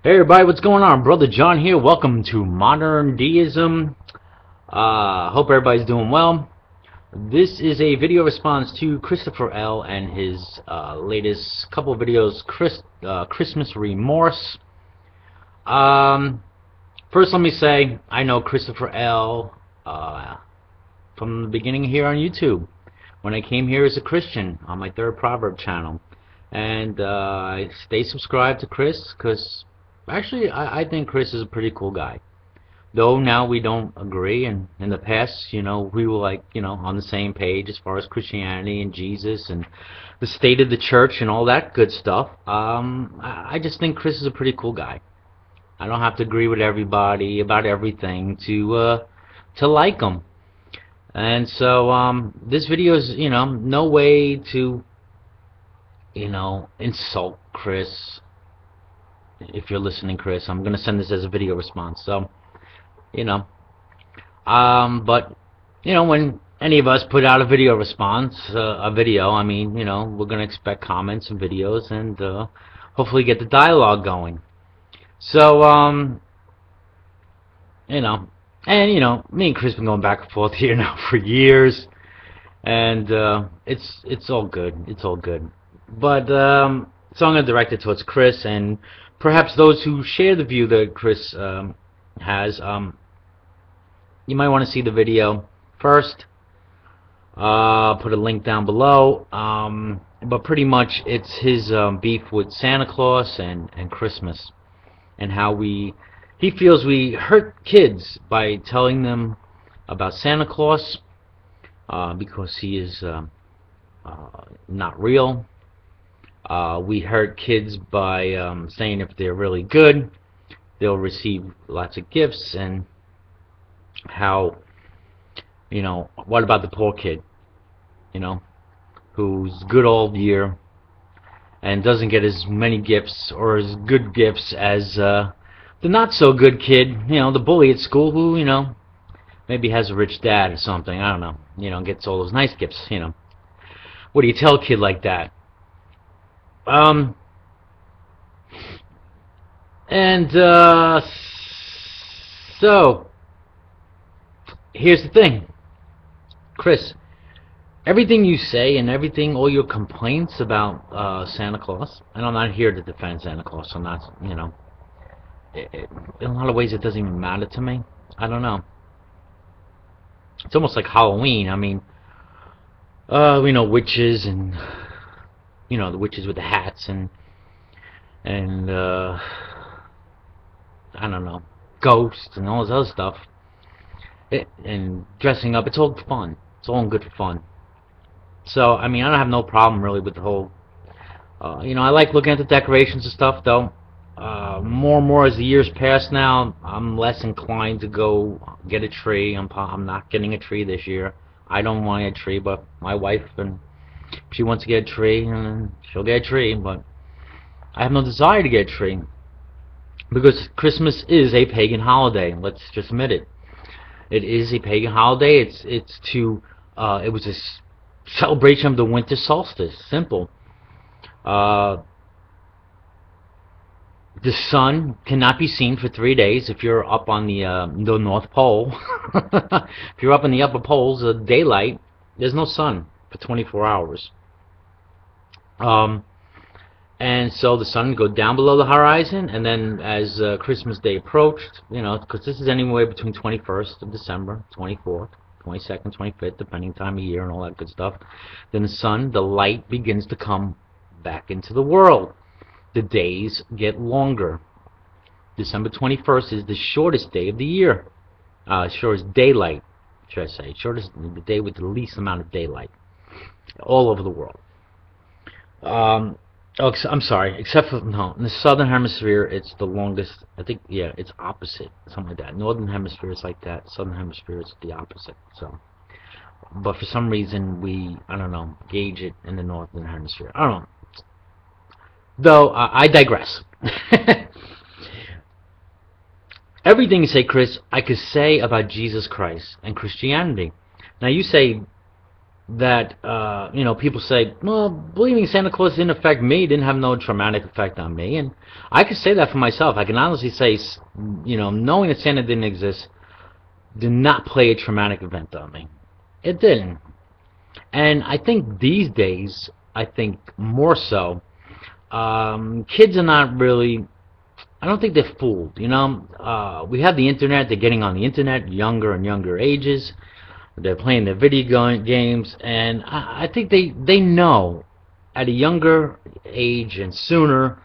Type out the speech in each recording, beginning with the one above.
Hey everybody, what's going on? Brother John here. Welcome to Modern Deism. Hope everybody's doing well. This is a video response to Christopher L. and his latest couple of videos, Christmas Remorse. First let me say, I know Christopher L. From the beginning here on YouTube, when I came here as a Christian on my third proverb channel. And I stay subscribed to Chris because actually I think Chris is a pretty cool guy. Though now we don't agree, and in the past, we were on the same page as far as Christianity and Jesus and the state of the church and all that good stuff. I just think Chris is a pretty cool guy. I don't have to agree with everybody about everything to like him. And so this video is, no way to insult Chris. If you're listening, Chris, I'm gonna send this as a video response. So, but when any of us put out a video response, we're gonna expect comments and videos, and hopefully get the dialogue going. So, me and Chris been going back and forth here now for years, and it's all good. It's all good. But so I'm going to direct it towards Chris, and perhaps those who share the view that Chris has. You might want to see the video first. Put a link down below. But pretty much it's his beef with Santa Claus and Christmas, and how he feels we hurt kids by telling them about Santa Claus because he is not real. We hurt kids by saying if they're really good, they'll receive lots of gifts, and how, what about the poor kid, who's good all year and doesn't get as many gifts or as good gifts as the not so good kid, the bully at school who, maybe has a rich dad or something, I don't know, gets all those nice gifts, What do you tell a kid like that? So here's the thing, Chris. Everything you say and all your complaints about Santa Claus, and I'm not here to defend Santa Claus, I'm not, in a lot of ways it doesn't even matter to me. I don't know. It's almost like Halloween. I mean, we know witches and the witches with the hats and I don't know, ghosts and all this other stuff, and dressing up. It's all fun. It's all good fun. So I mean, I don't have no problem really with the whole. I like looking at the decorations and stuff, though. More and more as the years pass now, I'm less inclined to go get a tree. I'm not getting a tree this year. I don't want a tree, but my wife, and if she wants to get a tree, and she'll get a tree, but I have no desire to get a tree, because Christmas is a pagan holiday. Let's just admit it. It is a pagan holiday. It was a celebration of the winter solstice. Simple. The sun cannot be seen for 3 days if you're up on the North Pole. If you're up in the upper poles of daylight, there's no sun for 24 hours. And so the sun would go down below the horizon, and then as Christmas Day approached, because this is anywhere between 21st of December, 24th, 22nd, 25th, depending time of year and all that good stuff, then the light begins to come back into the world. The days get longer. December 21st is the shortest day of the year. Shortest daylight, should I say. The day with the least amount of daylight all over the world. I'm sorry, except for, no, in the southern hemisphere it's the longest. I think, yeah, it's opposite, something like that. Northern hemisphere is like that, southern hemisphere is the opposite. So, but for some reason we, I don't know, gauge it in the northern hemisphere. I don't know. Though, I digress. Everything you say, Chris, I could say about Jesus Christ and Christianity. Now you say that people say, well, believing Santa Claus didn't affect me, didn't have no traumatic effect on me, and I can say that for myself. I can honestly say, knowing that Santa didn't exist did not play a traumatic event on me. It didn't. And I think these days, I think more so, kids are not really, I don't think they're fooled. We have the internet. They're getting on the internet younger and younger ages. They're playing their video games, and I think they know at a younger age and sooner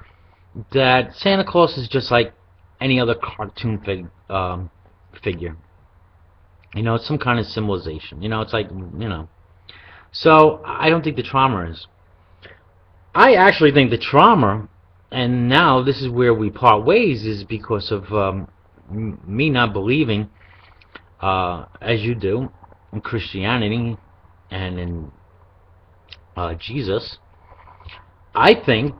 that Santa Claus is just like any other cartoon figure. It's some kind of symbolization. It's like, So I don't think the trauma is. I actually think the trauma, and now this is where we part ways, is because of me not believing, as you do, in Christianity and in Jesus. I think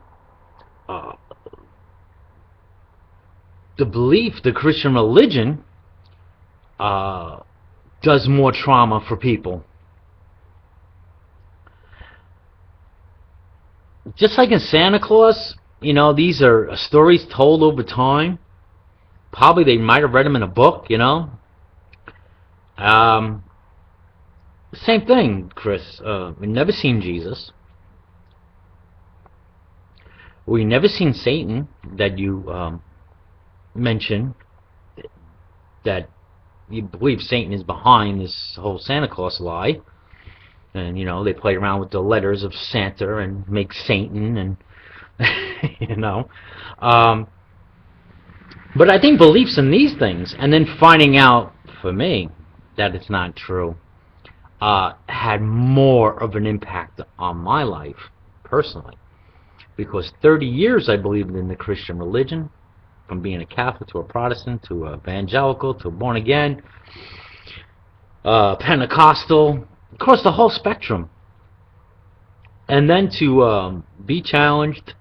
the belief, the Christian religion, does more trauma for people. Just like in Santa Claus, these are stories told over time. Probably they might have read them in a book, Same thing, Chris. We've never seen Jesus. We've never seen Satan, that you mentioned, that you believe Satan is behind this whole Santa Claus lie. And, they play around with the letters of Santa and make Satan and, But I think beliefs in these things, and then finding out, for me, that it's not true, had more of an impact on my life, personally. Because 30 years I believed in the Christian religion, from being a Catholic to a Protestant to a evangelical to a born again, Pentecostal, across the whole spectrum. And then to be challenged,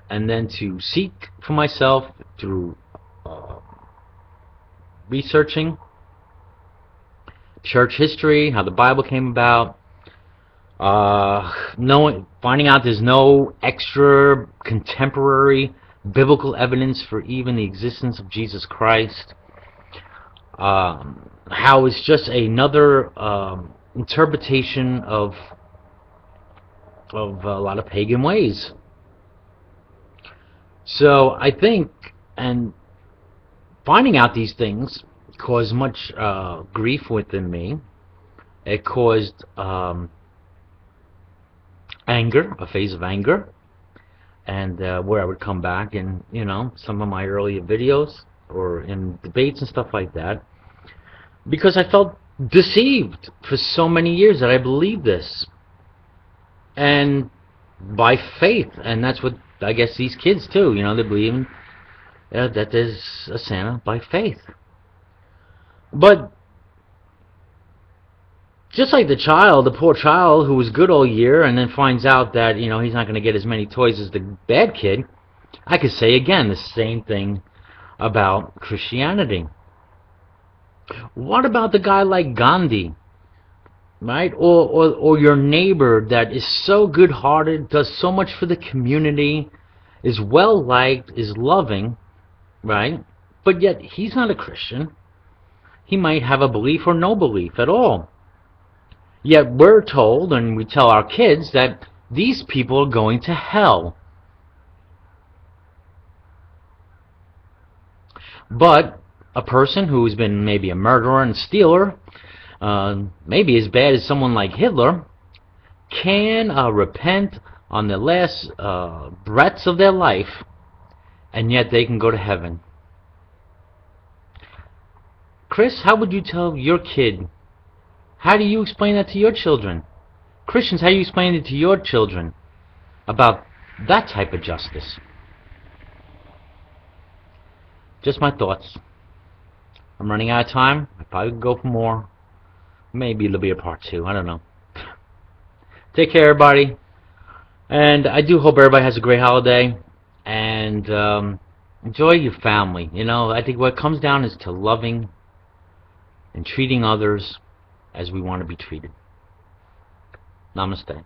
and then to seek for myself through researching church history, how the Bible came about, finding out there's no extra contemporary biblical evidence for even the existence of Jesus Christ, how it's just another interpretation of a lot of pagan ways. So I think, and finding out these things caused much grief within me. It caused anger, a phase of anger, and where I would come back and, some of my earlier videos or in debates and stuff like that, because I felt deceived for so many years that I believed this, and by faith. And that's what I guess these kids too, they believe that there's a Santa by faith. But just like the poor child who was good all year and then finds out that he's not going to get as many toys as the bad kid, I could say again the same thing about Christianity. What about the guy like Gandhi, right? Or your neighbor that is so good-hearted, does so much for the community, is well-liked, is loving, right? But yet he's not a Christian. He might have a belief or no belief at all. Yet we're told, and we tell our kids, that these people are going to hell. But a person who's been maybe a murderer and stealer, maybe as bad as someone like Hitler, can repent on the last breaths of their life, and yet they can go to heaven. Chris, how would you tell your kid? How do you explain that to your children? Christians, how do you explain it to your children about that type of justice? Just my thoughts. I'm running out of time. I probably could go for more. Maybe there'll be a part 2. I don't know. Take care, everybody. And I do hope everybody has a great holiday. And enjoy your family. I think what it comes down is to loving and treating others as we want to be treated. Namaste.